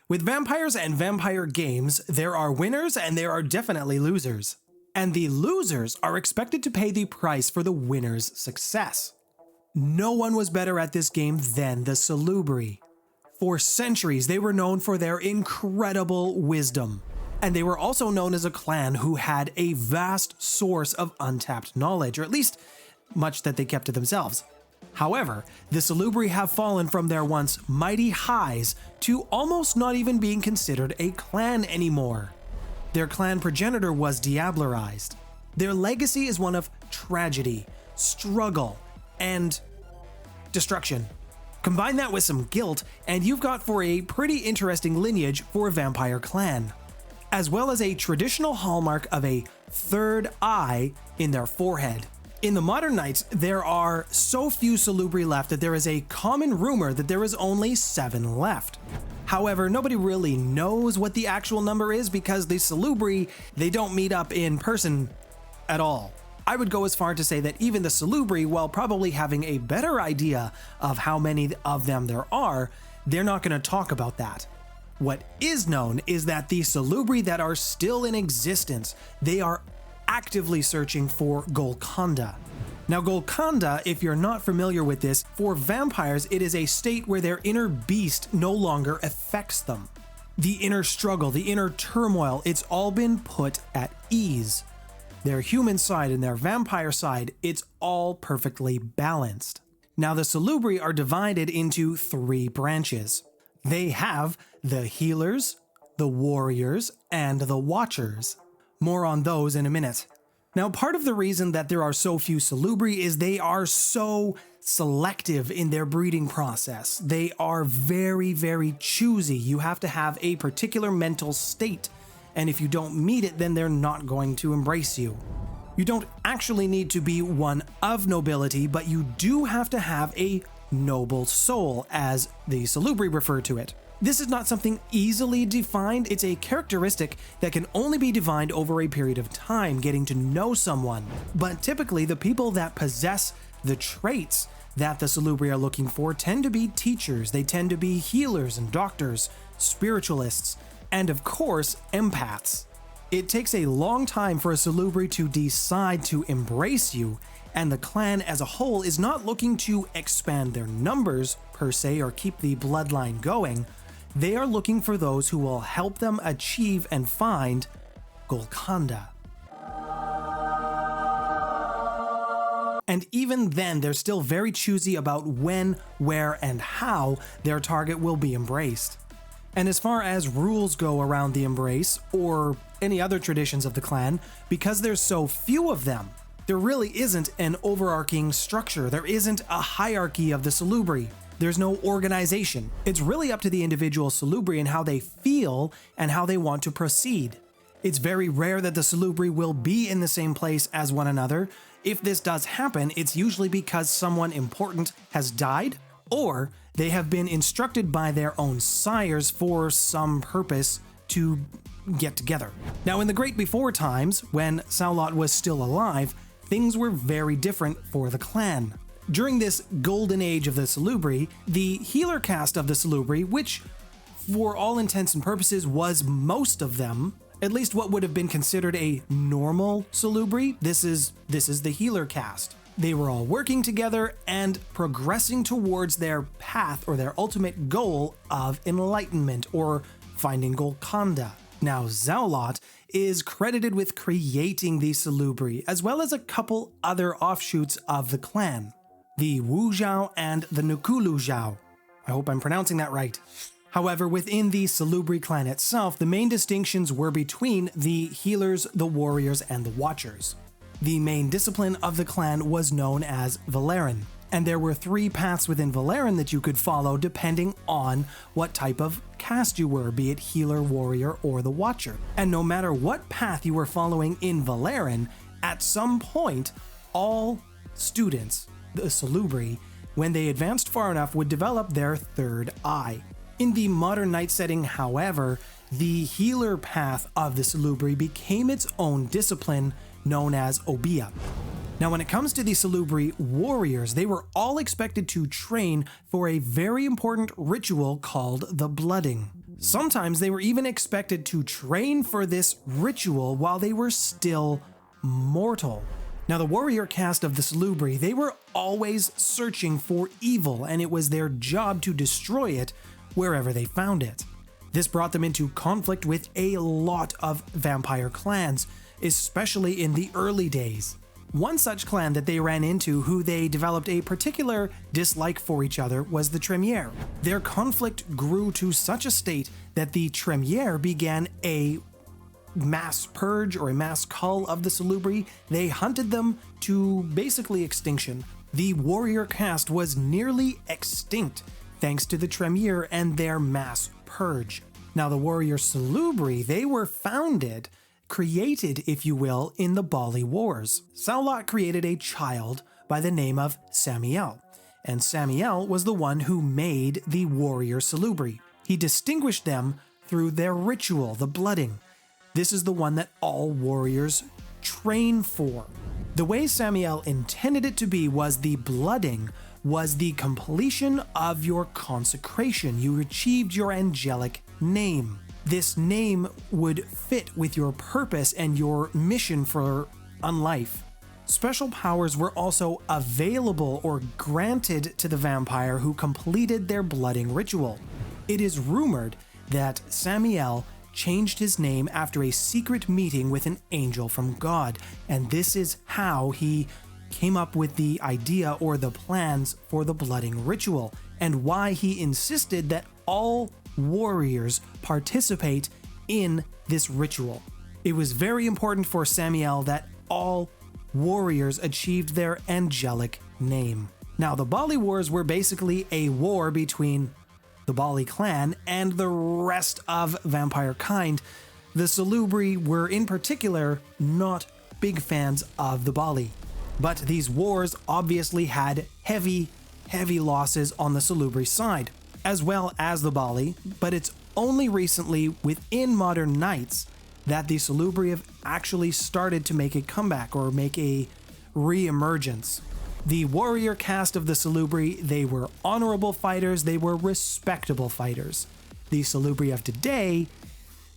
With vampires and vampire games, there are winners and there are definitely losers. And the losers are expected to pay the price for the winner's success. No one was better at this game than the Salubri. For centuries, they were known for their incredible wisdom. And they were also known as a clan who had a vast source of untapped knowledge, or at least much that they kept to themselves. However, the Salubri have fallen from their once mighty highs to almost not even being considered a clan anymore. Their clan progenitor was diablerized. Their legacy is one of tragedy, struggle, and destruction. Combine that with some guilt, and you've got for a pretty interesting lineage for a vampire clan, as well as a traditional hallmark of a third eye in their forehead. In the modern nights, there are so few Salubri left that there is a common rumor that there is only 7 left. However, nobody really knows what the actual number is because the Salubri, they don't meet up in person at all. I would go as far to say that even the Salubri, while probably having a better idea of how many of them there are, they're not going to talk about that. What is known is that the Salubri that are still in existence, they are actively searching for Golconda. Now Golconda, if you're not familiar with this, for vampires it is a state where their inner beast no longer affects them. The inner struggle, the inner turmoil, it's all been put at ease. Their human side and their vampire side, it's all perfectly balanced. Now the Salubri are divided into 3 branches. They have the Healers, the Warriors, and the Watchers. More on those in a minute. Now, part of the reason that there are so few Salubri is they are so selective in their breeding process. They are very, very choosy. You have to have a particular mental state, and if you don't meet it, then they're not going to embrace you. You don't actually need to be one of nobility, but you do have to have a noble soul, as the Salubri refer to it. This is not something easily defined, it's a characteristic that can only be defined over a period of time, getting to know someone. But typically, the people that possess the traits that the Salubri are looking for tend to be teachers, they tend to be healers and doctors, spiritualists, and of course, empaths. It takes a long time for a Salubri to decide to embrace you, and the clan as a whole is not looking to expand their numbers per se or keep the bloodline going. They are looking for those who will help them achieve and find Golconda. And even then, they're still very choosy about when, where, and how their target will be embraced. And as far as rules go around the embrace, or any other traditions of the clan, because there's so few of them, there really isn't an overarching structure. There isn't a hierarchy of the Salubri. There's no organization. It's really up to the individual Salubri and how they feel and how they want to proceed. It's very rare that the Salubri will be in the same place as one another. If this does happen, it's usually because someone important has died, or they have been instructed by their own sires for some purpose to get together. Now, in the Great Before times, when Saulot was still alive, things were very different for the clan. During this golden age of the Salubri, the healer caste of the Salubri, which for all intents and purposes was most of them, at least what would have been considered a normal Salubri, this is the healer caste. They were all working together and progressing towards their path or their ultimate goal of enlightenment or finding Golconda. Now, Saulot is credited with creating the Salubri, as well as a couple other offshoots of the clan. The Wu Zhao and the Nukulu Zhao. I hope I'm pronouncing that right. However, within the Salubri clan itself, the main distinctions were between the healers, the warriors, and the watchers. The main discipline of the clan was known as Valeran, and there were 3 paths within Valeran that you could follow depending on what type of caste you were, be it healer, warrior, or the watcher. And no matter what path you were following in Valeran, at some point, all students, the Salubri, when they advanced far enough, would develop their third eye. In the modern night setting, however, the healer path of the Salubri became its own discipline known as Obeah. Now, when it comes to the Salubri warriors, they were all expected to train for a very important ritual called the blooding. Sometimes they were even expected to train for this ritual while they were still mortal. Now, the warrior caste of the Salubri, they were always searching for evil, and it was their job to destroy it wherever they found it. This brought them into conflict with a lot of vampire clans, especially in the early days. One such clan that they ran into who they developed a particular dislike for each other was the Tremere. Their conflict grew to such a state that the Tremere began a mass purge or a mass cull of the Salubri. They hunted them to basically extinction. The warrior caste was nearly extinct thanks to the Tremere and their mass purge. Now, the warrior Salubri, they were created, if you will, in the Bali Wars. Saulot created a child by the name of Samiel, and Samiel was the one who made the warrior Salubri. He distinguished them through their ritual, the blooding. This is the one that all warriors train for. The way Samiel intended it to be was the blooding was the completion of your consecration. You achieved your angelic name. This name would fit with your purpose and your mission for unlife. Special powers were also available or granted to the vampire who completed their blooding ritual. It is rumored that Samiel changed his name after a secret meeting with an angel from God, and this is how he came up with the idea or the plans for the blooding ritual, and why he insisted that all warriors participate in this ritual. It was very important for Samiel that all warriors achieved their angelic name. Now, the Bali Wars were basically a war between the Bali clan and the rest of vampire kind. The Salubri were in particular not big fans of the Bali, but these wars obviously had heavy losses on the Salubri side, as well as the Bali, but it's only recently within modern nights that the Salubri have actually started to make a comeback or make a reemergence. The warrior caste of the Salubri, they were honorable fighters, they were respectable fighters. The Salubri of today,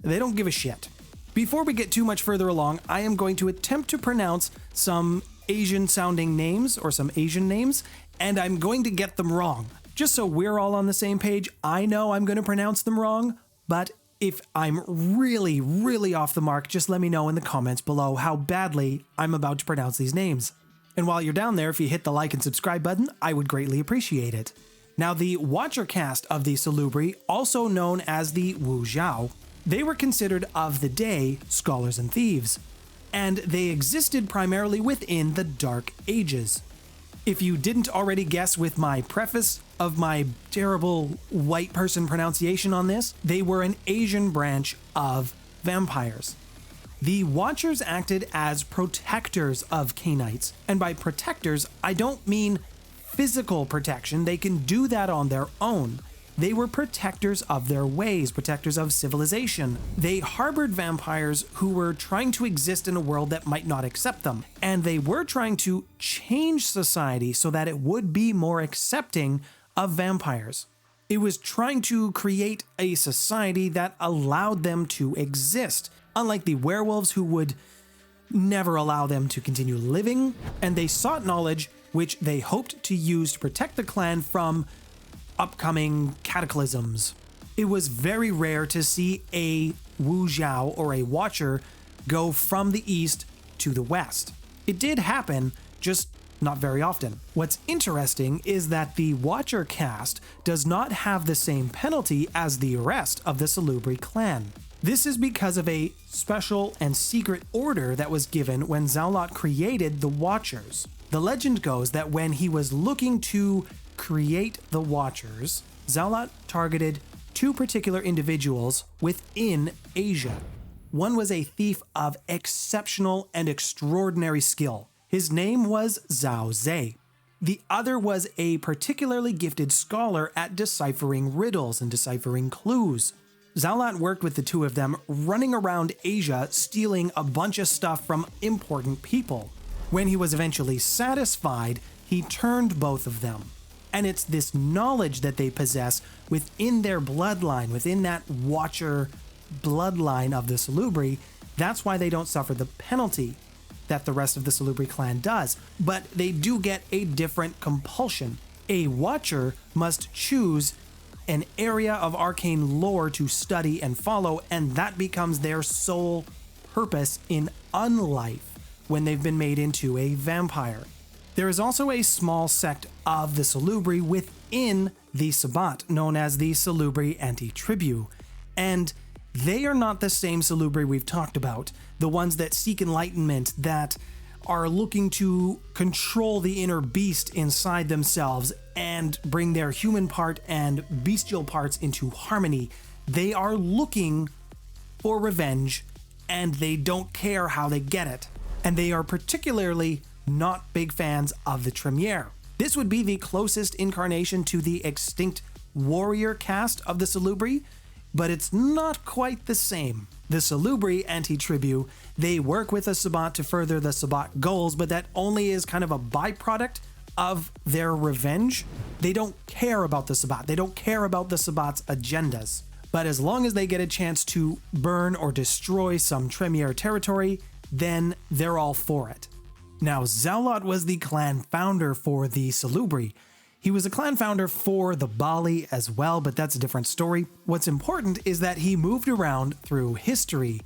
they don't give a shit. Before we get too much further along, I am going to attempt to pronounce some Asian sounding names or some Asian names, and I'm going to get them wrong. Just so we're all on the same page, I know I'm going to pronounce them wrong, but if I'm really off the mark, just let me know in the comments below how badly I'm about to pronounce these names. And while you're down there, if you hit the like and subscribe button, I would greatly appreciate it. Now, the Watcher caste of the Salubri, also known as the Wu Zhao, they were considered of the day scholars and thieves, and they existed primarily within the Dark Ages. If you didn't already guess with my preface of my terrible white person pronunciation on this, they were an Asian branch of vampires. The Watchers acted as protectors of Cainites, and by protectors, I don't mean physical protection. They can do that on their own. They were protectors of their ways, protectors of civilization. They harbored vampires who were trying to exist in a world that might not accept them, and they were trying to change society so that it would be more accepting of vampires. It was trying to create a society that allowed them to exist, unlike the werewolves who would never allow them to continue living, and they sought knowledge which they hoped to use to protect the clan from upcoming cataclysms. It was very rare to see a Wu Zhao or a Watcher go from the east to the west. It did happen, just not very often. What's interesting is that the Watcher caste does not have the same penalty as the rest of the Salubri clan. This is because of a special and secret order that was given when Saulot created the Watchers. The legend goes that when he was looking to create the Watchers, Saulot targeted two particular individuals within Asia. One was a thief of exceptional and extraordinary skill. His name was Zhao Zhe. The other was a particularly gifted scholar at deciphering riddles and deciphering clues. Saulot worked with the two of them, running around Asia stealing a bunch of stuff from important people. When he was eventually satisfied, he turned both of them. And it's this knowledge that they possess within their bloodline, within that Watcher bloodline of the Salubri. That's why they don't suffer the penalty that the rest of the Salubri clan does. But they do get a different compulsion. A Watcher must choose an area of arcane lore to study and follow, and that becomes their sole purpose in unlife when they've been made into a vampire. There is also a small sect of the Salubri within the Sabbat, known as the Salubri Antitribu, and they are not the same Salubri we've talked about, the ones that seek enlightenment, that are looking to control the inner beast inside themselves and bring their human part and bestial parts into harmony. They are looking for revenge, and they don't care how they get it. And they are particularly not big fans of the Tremere. This would be the closest incarnation to the extinct warrior caste of the Salubri, but it's not quite the same. The Salubri Antitribu, they work with the Sabbat to further the Sabbat goals, but that only is kind of a byproduct of their revenge. They don't care about the Sabbat. They don't care about the Sabbat's agendas. But as long as they get a chance to burn or destroy some Tremere territory, then they're all for it. Now, Saulot was the clan founder for the Salubri. He was a clan founder for the Bali as well, but that's a different story. What's important is that he moved around through history,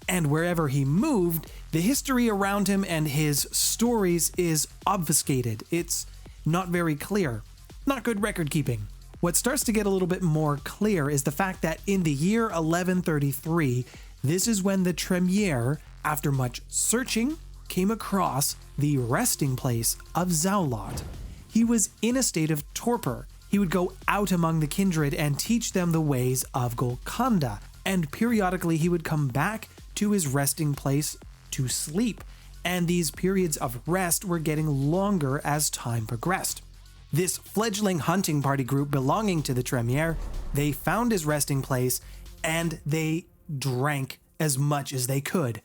and wherever he moved, the history around him and his stories is obfuscated. It's not very clear. Not good record keeping. What starts to get a little bit more clear is the fact that in the year 1133, this is when the Tremere, after much searching, came across the resting place of Saulot. He was in a state of torpor. He would go out among the kindred and teach them the ways of Golconda, and periodically he would come back to his resting place to sleep, and these periods of rest were getting longer as time progressed. This fledgling hunting party group belonging to the Tremere, they found his resting place, and they drank as much as they could.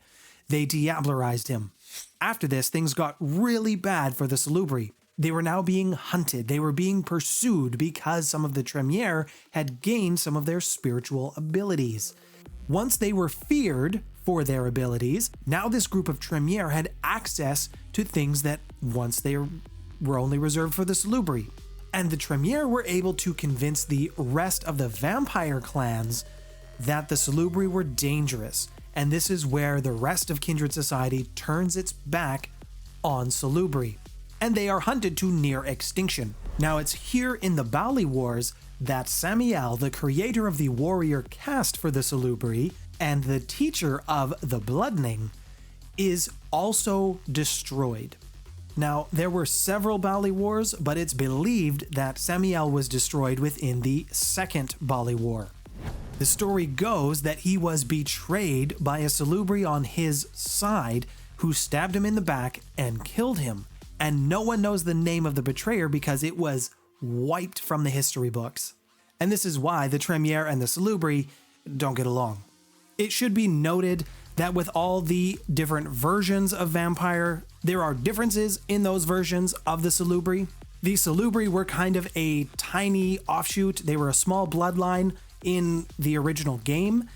They diablerized him. After this, things got really bad for the Salubri. They were now being hunted. They were being pursued because some of the Tremere had gained some of their spiritual abilities. Once they were feared for their abilities, now this group of Tremere had access to things that once they were only reserved for the Salubri. And the Tremere were able to convince the rest of the vampire clans that the Salubri were dangerous. And this is where the rest of kindred society turns its back on Salubri, and they are hunted to near extinction. Now, it's here in the Bali Wars that Samiel, the creator of the warrior caste for the Salubri and the teacher of the bloodening, is also destroyed. Now, there were several Bali Wars, but it's believed that Samiel was destroyed within the second Bali War. The story goes that he was betrayed by a Salubri on his side who stabbed him in the back and killed him. And no one knows the name of the betrayer because it was wiped from the history books. And this is why the Tremere and the Salubri don't get along. It should be noted that with all the different versions of vampire, there are differences in those versions of the Salubri. The Salubri were kind of a tiny offshoot. They were a small bloodline in the original game,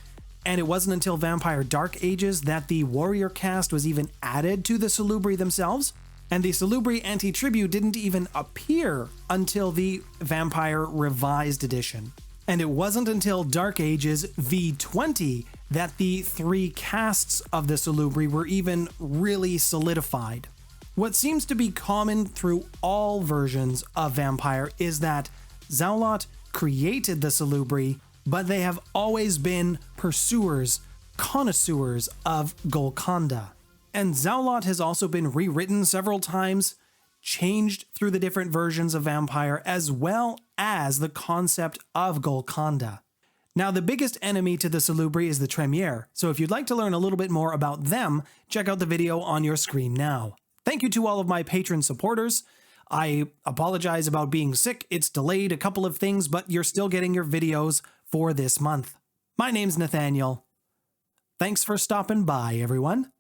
and it wasn't until Vampire Dark Ages that the warrior caste was even added to the Salubri themselves, and the Salubri Antitribu didn't even appear until the Vampire Revised Edition. And it wasn't until Dark Ages V20 that the three castes of the Salubri were even really solidified. What seems to be common through all versions of Vampire is that Saulot created the Salubri, but they have always been pursuers, connoisseurs of Golconda. And Saulot has also been rewritten several times, changed through the different versions of Vampire, as well as the concept of Golconda. Now, the biggest enemy to the Salubri is the Tremere, so if you'd like to learn a little bit more about them, check out the video on your screen now. Thank you to all of my patron supporters. I apologize about being sick. It's delayed a couple of things, but you're still getting your videos for this month. My name's Nathaniel. Thanks for stopping by, everyone.